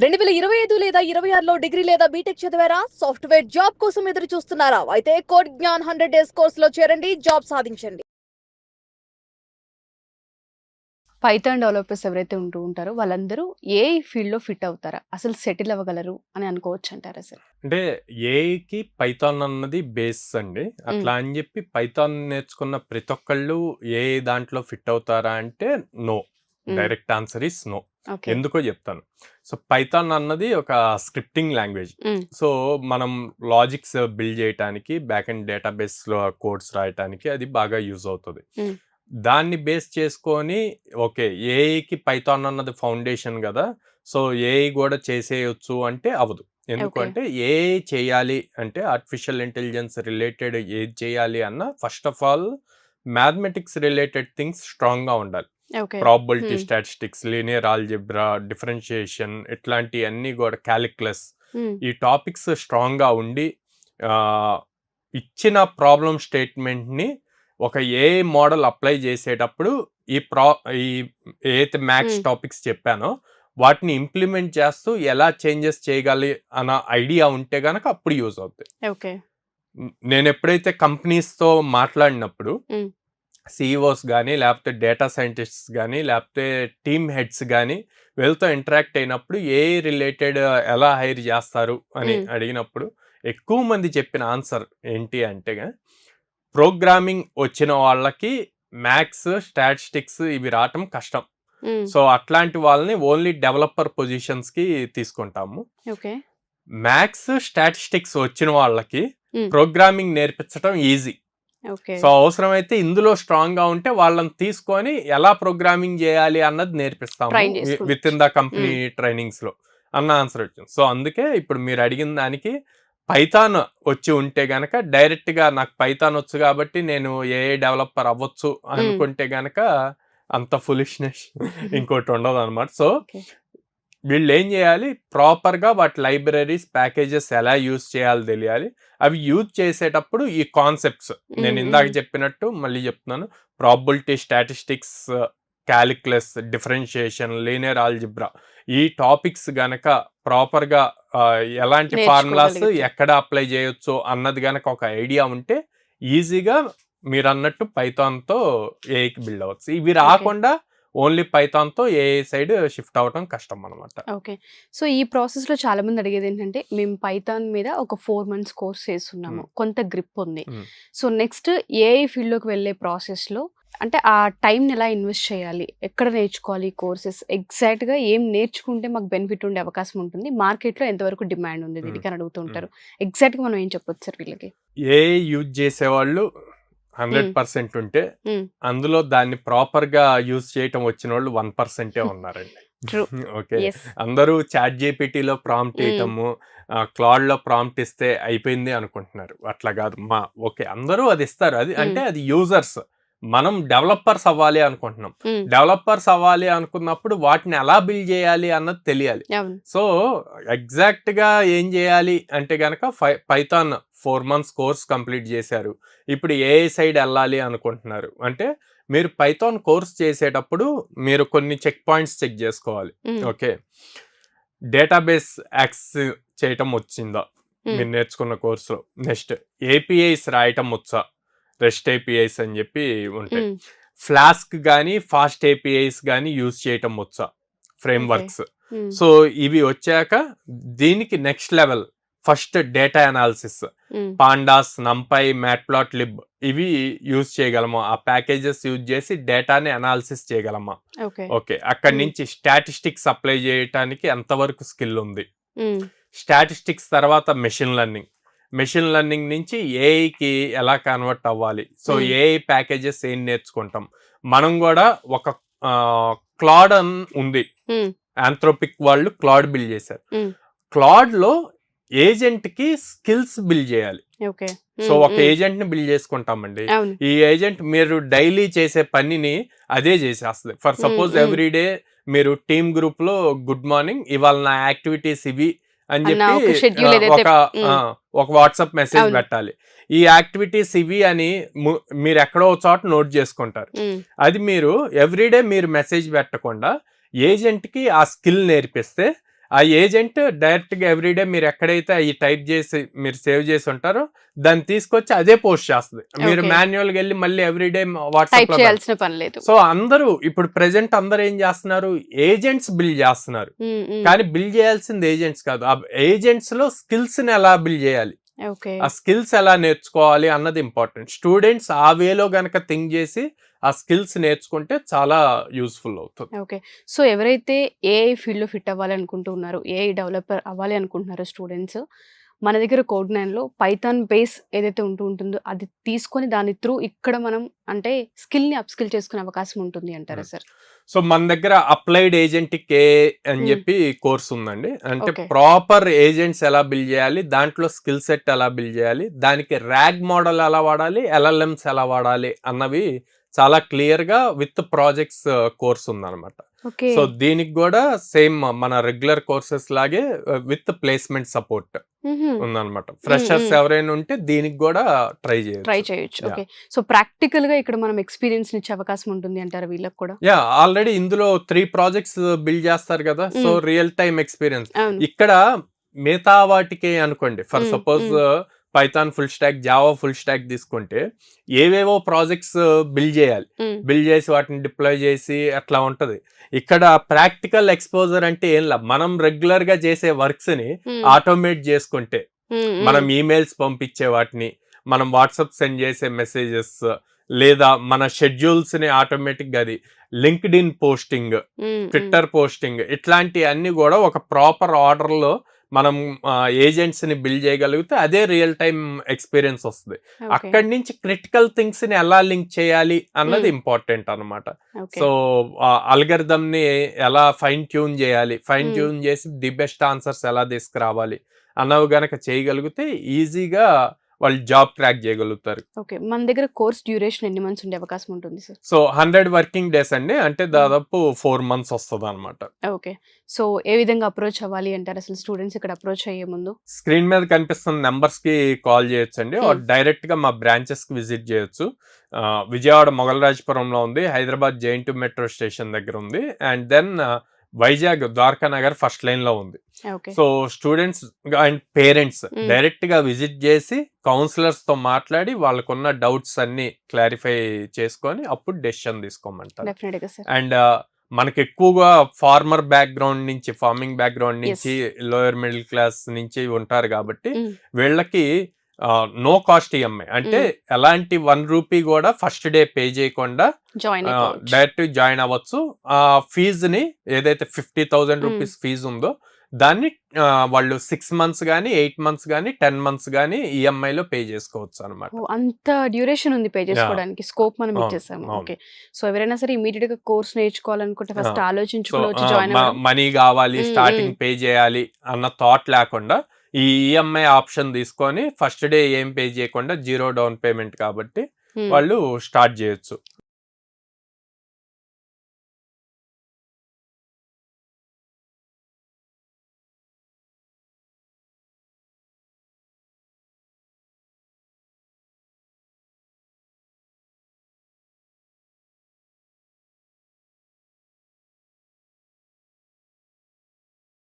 2025 లేదా 26లో డిగ్రీ లేదా బీటెక్ చదివారా? సాఫ్ట్‌వేర్ జాబ్ కోసం ఎదురు చూస్తున్నారా? అయితే కోడ్ జ్ఞాన్ 100 డేస్ కోర్సులో చేరండి, జాబ్ సాధించండి. పైథాన్ డెవలపర్స్ ఎవరైతే ఉంటారో వాళ్ళందరూ ఏ ఫీల్డ్‌లో ఫిట్ అవుతారా? అసలు సెటిల్ అవ్వగలరు అని అనుకోవచ్చు అంటారా అసలు? అంటే ఏఐకి పైథాన్ అన్నది బేస్ అండి. అట్లా అని చెప్పి పైథాన్ నేర్చుకున్న ప్రతి ఒక్కళ్ళు ఏఐ దాంట్లో ఫిట్ అవుతారా అంటే no. Direct answer is no. Okay. ఎందుకో చెప్తాను. సో పైథాన్ అన్నది ఒక స్క్రిప్టింగ్ లాంగ్వేజ్. హ్మ్. సో మనం లాజిక్స్ బిల్డ్ చేయడానికి బ్యాక్ అండ్ డేటాబేస్లో కోడ్స్ రాయటానికి అది బాగా యూజ్ అవుతుంది. హ్మ్. దాన్ని బేస్ చేసుకొని ఓకే ఏఐకి పైథాన్ అన్నది ఫౌండేషన్ కదా, సో ఏఐ కూడా చేసేయచ్చు అంటే అవ్వదు. ఎందుకంటే ఏఐ చేయాలి అంటే ఆర్టిఫిషియల్ ఇంటెలిజెన్స్ రిలేటెడ్ ఏది చేయాలి అన్న first of all mathematics related things స్ట్రాంగ్గా ఉండాలి. Okay. Probability statistics, linear algebra, differentiation ఇట్లాంటివన్నీ కూడా క్యాలిక్యులస్ హ్మ్. ఈ టాపిక్స్ స్ట్రాంగ్గా ఉండి ఇచ్చిన ప్రాబ్లం స్టేట్మెంట్ని ఒక ఏఐ మోడల్ అప్లై చేసేటప్పుడు ఈ ఏదైతే మ్యాథ్స్ టాపిక్స్ చెప్పానో వాటిని ఇంప్లిమెంట్ చేస్తూ ఎలా చేంజెస్ చేయగలి అన్న ఐడియా ఉంటే గనక అప్పుడు యూజ్ అవుతాయి. ఓకే. నేను ఎప్పుడైతే కంపెనీస్తో మాట్లాడినప్పుడు హ్మ్. సిఇఓస్ కానీ లేకపోతే డేటా సైంటిస్ట్స్ కానీ లేకపోతే టీమ్ హెడ్స్ కానీ వీళ్ళతో ఇంటరాక్ట్ అయినప్పుడు ఏఐ రిలేటెడ్ ఎలా హైర్ చేస్తారు అని అడిగినప్పుడు ఎక్కువ మంది చెప్పిన ఆన్సర్ ఏంటి అంటే ప్రోగ్రామింగ్ వచ్చిన వాళ్ళకి మ్యాథ్స్, స్టాటిస్టిక్స్ ఇవి రావటం కష్టం. హ్మ్. సో అట్లాంటి వాళ్ళని ఓన్లీ డెవలపర్ పొజిషన్స్కి తీసుకుంటాము. ఓకే. మ్యాథ్స్, స్టాటిస్టిక్స్ వచ్చిన వాళ్ళకి హ్మ్. ప్రోగ్రామింగ్ నేర్పించడం ఈజీ. ఓకే. సో అవసరమైతే ఇందులో స్ట్రాంగ్ గా ఉంటే వాళ్ళని తీసుకొని ఎలా ప్రోగ్రామింగ్ చేయాలి అన్నది నేర్పిస్తాము ట్రైన్ చేసుకోవచ్చు. With in the company trainings లో అన్న ఆన్సర్ వచ్చింది. సో అందుకే ఇప్పుడు మీరు అడిగిన దానికి పైథాన్ వచ్చి ఉంటే గనక డైరెక్ట్ గా నాకు పైథాన్ వచ్చు కాబట్టి నేను ఏఐ డెవలపర్ అవ్వచ్చు అనుకుంటే గనక అంత ఫులిష్నెస్ ఇంకోటి ఉండదు అనమాట. So okay. వీళ్ళు ఏం చేయాలి, ప్రాపర్గా వాటి లైబ్రరీస్, ప్యాకేజెస్ ఎలా యూజ్ చేయాలో తెలియాలి. అవి యూజ్ చేసేటప్పుడు ఈ కాన్సెప్ట్స్ నేను ఇందాక చెప్పినట్టు మళ్ళీ చెప్తున్నాను, probability statistics, calculus, differentiation, linear algebra ఈ టాపిక్స్ గనక ప్రాపర్గా ఎలాంటి ఫార్ములాస్ ఎక్కడ అప్లై చేయొచ్చు అన్నది గనక ఒక ఐడియా ఉంటే ఈజీగా మీరు అన్నట్టు పైథాన్తో ఏఐకి బిల్డ్ అవ్వచ్చు. ఇవి రాకుండా ఓన్లీ పైథాన్తో ఏఐ సైడ్ షిఫ్ట్ అవ్వడం కష్టం అనమాట. ఓకే. సో ఈ ప్రాసెస్లో చాలా మంది అడిగేది ఏంటంటే మేము పైథాన్ మీద ఒక 4 months కోర్స్ చేస్తున్నాము, కొంత గ్రిప్ ఉంది. సో నెక్స్ట్ ఏఐ ఫీల్డ్లోకి వెళ్ళే ప్రాసెస్లో అంటే ఆ టైంని ఎలా ఇన్వెస్ట్ చేయాలి, ఎక్కడ నేర్చుకోవాలి కోర్సెస్, ఎగ్జాక్ట్గా ఏం నేర్చుకుంటే మాకు బెనిఫిట్ ఉండే అవకాశం ఉంటుంది, మార్కెట్లో ఎంతవరకు డిమాండ్ ఉంది దీనికి అని అడుగుతుంటారు. ఎగ్జాక్ట్గా మనం ఏం చెప్పొచ్చు సార్ వీళ్ళకి? ఏఐ యూజ్ చేసేవాళ్ళు 100% ఉంటే అందులో దాన్ని ప్రాపర్ గా యూజ్ చేయటం వచ్చిన వాళ్ళు 1% ఉన్నారండి. ఓకే, అందరూ చాట్ జీపీటీలో ప్రాంప్ట్ వేయటము, క్లాడ్ లో ప్రాంప్ట్ ఇస్తే అయిపోయింది అనుకుంటున్నారు. అట్లా కాదు. ఓకే అందరూ అది ఇస్తారు, అది అంటే అది యూజర్స్. మనం డెవలపర్స్ అవ్వాలి అనుకుంటున్నాం. డెవలపర్స్ అవ్వాలి అనుకున్నప్పుడు వాటిని ఎలా బిల్డ్ చేయాలి అన్నది తెలియాలి. సో ఎగ్జాక్ట్ గా ఏం చేయాలి అంటే గనక పైథాన్ 4 months కోర్స్ కంప్లీట్ చేశారు, ఇప్పుడు ఏఐ సైడ్ వెళ్ళాలి అనుకుంటున్నారు అంటే మీరు పైథాన్ కోర్స్ చేసేటప్పుడు మీరు కొన్ని చెక్ పాయింట్స్ చెక్ చేసుకోవాలి. ఓకే, డేటాబేస్ యాక్సెస్ చేయటం వచ్చిందా మీరు నేర్చుకున్న కోర్సులో. నెక్స్ట్ ఏపీఐస్ రాయటం వచ్చా, రెస్ట్ ఏపీఐస్ అని చెప్పి ఉంటాయి. ఫ్లాస్క్ కానీ ఫాస్ట్ ఏపీఐస్ కానీ యూజ్ చేయటం వచ్చా, ఫ్రేమ్వర్క్స్. సో ఇవి వచ్చాక దీనికి next level first data analysis, pandas, NumPy, Matplotlib ఇవి యూజ్ చేయగలమా, ఆ ప్యాకేజెస్ యూజ్ చేసి డేటాని అనాలిసిస్ చేయగలమా. ఓకే, అక్కడి నుంచి స్టాటిస్టిక్స్ అప్లై చేయడానికి ఎంతవరకు స్కిల్ ఉంది. స్టాటిస్టిక్స్ తర్వాత మెషిన్ లెర్నింగ్, మెషిన్ లెర్నింగ్ నుంచి ఏఐకి ఎలా కన్వర్ట్ అవ్వాలి. సో ఏఐ ప్యాకేజెస్ ఏం నేర్చుకుంటాం. మనం కూడా ఒక క్లాడ్ అని ఉంది, ఆంథ్రోపిక్ వాళ్ళు క్లాడ్ బిల్డ్ చేశారు. క్లాడ్ లో ఏజెంట్ కి స్కిల్స్ బిల్డ్ చేయాలి. సో ఒక ఏజెంట్ ని బిల్డ్ చేసుకుంటామండి. ఈ ఏజెంట్ మీరు డైలీ చేసే పనిని అదే చేసేస్తుంది. ఫర్ సపోజ్ ఎవ్రీడే మీరు టీమ్ గ్రూప్ లో గుడ్ మార్నింగ్, ఇవాళ నా యాక్టివిటీస్ ఇవి అని చెప్పి ఒక వాట్సాప్ మెసేజ్ పెట్టాలి. ఈ యాక్టివిటీస్ ఇవి అని మీరు ఎక్కడో చోట నోట్ చేసుకుంటారు. అది మీరు ఎవ్రీడే మీరు మెసేజ్ పెట్టకుండా ఏజెంట్ కి ఆ స్కిల్ నేర్పిస్తే ఆ ఏజెంట్ డైరెక్ట్ గా ఎవ్రీడే మీరు ఎక్కడైతే ఈ టైప్ చేసి మీరు సేవ్ చేసి ఉంటారో దాన్ని తీసుకొచ్చి అదే పోస్ట్ చేస్తుంది. మీరు Okay. మాన్యువల్ గా వెళ్ళి మళ్ళీ ఎవ్రీడే టైప్ వాట్సాప్ లో చేయాల్సిన పని లేదు. సో అందరూ ఇప్పుడు ప్రెసెంట్ అందరూ ఏం చేస్తున్నారు, ఏజెంట్స్ బిల్డ్ చేస్తున్నారు. కానీ బిల్డ్ చేయాల్సింది ఏజెంట్స్ కాదు, ఆ ఏజెంట్స్ లో స్కిల్స్ ని ఎలా బిల్డ్ చేయాలి, ఓకే ఆ స్కిల్స్ ఎలా నేర్చుకోవాలి అన్నది ఇంపార్టెంట్. స్టూడెంట్స్ ఆ వేలో గనక థింక్ చేసి ఆ స్కిల్స్ నేర్చుకుంటే చాలా యూస్ఫుల్ అవుతుంది. ఓకే. సో ఎవరైతే ఏఐ ఫీల్డ్లో ఫిట్ అవ్వాలి అనుకుంటున్నారో, ఏఐ డెవలపర్ అవ్వాలి అనుకుంటున్నారో స్టూడెంట్స్, మన దగ్గర కోడ్9లో పైథాన్ బేస్ ఏదైతే ఉంటుందో అది తీసుకొని దాని త్రూ ఇక్కడ మనం అంటే స్కిల్ని అప్స్కిల్ చేసుకునే అవకాశం ఉంటుంది అంటారా సార్? సో మన దగ్గర అప్లైడ్ ఏజెంటిక్ ఏ అని Hmm. చెప్పి కోర్స్ ఉందండి. అంటే Okay. ప్రాపర్ ఏజెంట్స్ ఎలా బిల్డ్ చేయాలి, దాంట్లో స్కిల్ సెట్ ఎలా బిల్డ్ చేయాలి, దానికి ర్యాగ్ మోడల్ ఎలా వాడాలి, ఎల్ఎల్ఎంస్ ఎలా వాడాలి అన్నవి చాలా క్లియర్ గా విత్ ప్రాజెక్ట్స్ కోర్స్ ఉందన్నమాట. ఓకే. సో దీనికి కూడా సేమ్ మన రెగ్యులర్ కోర్సెస్ లాగే విత్ ప్లేస్మెంట్ సపోర్ట్ ఉందన్నమాట. ఫ్రెషర్స్ ఎవరైనా ఉంటే దీనికి కూడా ట్రై ట్రై చేయొచ్చు. చేయొచ్చు. Yeah. ఓకే. సో ప్రాక్టికల్ గా ఇక్కడ మనం ఎక్స్పీరియన్స్ ఇచ్చే అవకాశం ఉంటుంది అంటారా వీళ్ళకి కూడా? యా, ఆల్రెడీ ఇందులో 3 ప్రాజెక్ట్స్ బిల్డ్ చేస్తారు కదా, సో రియల్ టైమ్ ఎక్స్పీరియన్స్. అవును. ఇక్కడ మిగతా వాటికి అనుకోండి, for Mm, suppose Python full stock, Java full stock తీసుకుంటే ఏవేవో ప్రాజెక్ట్స్ బిల్డ్ చేయాలి, Mm. బిల్డ్ చేసి వాటిని డిప్లాయ్ చేసి అట్లా ఉంటది. ఇక్కడ ప్రాక్టికల్ ఎక్స్పోజర్ అంటే ఏం లేదు, మనం రెగ్యులర్ గా చేసే వర్క్స్ ని Mm. ఆటోమేట్ చేసుకుంటే, మనం ఈమెయిల్స్ పంపించే వాటిని, మనం వాట్సాప్ సెండ్ చేసే మెసేజెస్, లేదా మన షెడ్యూల్స్ ని ఆటోమేటిక్ గా అది linked in posting, Twitter posting, ఇట్లాంటి అన్ని కూడా ఒక ప్రాపర్ ఆర్డర్ లో మనం ఏజెంట్స్ ని బిల్డ్ చేయగలిగితే అదే రియల్ టైమ్ ఎక్స్పీరియన్స్ వస్తుంది. అక్కడి నుంచి క్రిటికల్ థింగ్స్ ని ఎలా లింక్ చేయాలి అన్నది ఇంపార్టెంట్ అన్నమాట. సో అల్గరిథమ్ ని ఎలా ఫైన్ ట్యూన్ చేయాలి, ఫైన్ ట్యూన్ చేసి ది బెస్ట్ ఆన్సర్స్ ఎలా తీసుకురావాలి అన్నవి గనక చేయగలిగితే ఈజీగా వాళ్ళు జాబ్ ట్రాక్ చేయగలుగుతారు. ఓకే. మన దగ్గర కోర్స్ డ్యూరేషన్ ఎన్ని మంత్స్ ఉండే అవకాశం ఉంటుంది సార్? సో 100 వర్కింగ్ డేస్ అండి, అంటే దాదాపు 4 months వస్తుంది అనమాట. ఓకే. సో ఏ విధంగా అప్రోచ్ అవ్వాలి అంటారు అసలు స్టూడెంట్స్ ఇక్కడ అప్రోచ్ అయ్యే ముందు? స్క్రీన్ మీద కనిపిస్తున్న నెంబర్స్ కి కాల్ చేయొచ్చండి, డైరెక్ట్ గా మా బ్రాంచెస్ కి విజిట్ చేయొచ్చు. విజయవాడ మొగలరాజపురంలో ఉంది, హైదరాబాద్ జైంట్ మెట్రో స్టేషన్ దగ్గర ఉంది, and then Vizag Dwaraka Nagar first line లో ఉంది. Okay. So students and parents direct గా విజిట్ చేసి కౌన్సిలర్స్ తో మాట్లాడి వాళ్ళకున్న డౌట్స్ అన్ని క్లారిఫై చేసుకొని అప్పుడు డెసిషన్ తీసుకోమంటారు. డెఫినెట్ గా సార్. అండ్ మనకి ఎక్కువగా ఫార్మర్ బ్యాక్గ్రౌండ్ నుంచి, ఫార్మింగ్ బ్యాక్గ్రౌండ్ నుంచి, లోయర్ మిడిల్ క్లాస్ నుంచి ఉంటారు కాబట్టి వీళ్ళకి నో కాస్ట్ ఈఎంఐ, అంటే ఎలాంటి 1 రూపీ కూడా ఫస్ట్ డే పే చేయకుండా జాయిన్ డైరెక్ట్ జాయిన్ అవ్వచ్చు. ఆ ఫీజుని ఏదైతే 50,000 రూపీస్ ఫీజు ఉందో దాన్ని వాళ్ళు 6 months కానీ 8 months కానీ 10 months కానీ ఈఎంఐ లో పే చేసుకోవచ్చు అనమాట. అంత డ్యూరేషన్ ఉంది పే చేసుకోవడానికి, స్కోప్ మనం అవును, ఇచ్చేసాము. అవును. ఓకే. సో ఎవరైనా సరే ఇమీడియట్ గా కోర్స్ నేర్చుకోవాలనుకుంటే ఫస్ట్ సో ఆలోచించుకుని వచ్చి జాయిన్ అవ్వడం. మనీ కావాలి, స్టార్టింగ్ పే చేయాలి అన్న థాట్ లేకుండా ఈ ఈఎంఐ ఆప్షన్ తీసుకొని ఫస్ట్ డే ఏం పే చేయకుండా 0 డౌన్ పేమెంట్ కాబట్టి వాళ్ళు స్టార్ట్ చేయొచ్చు.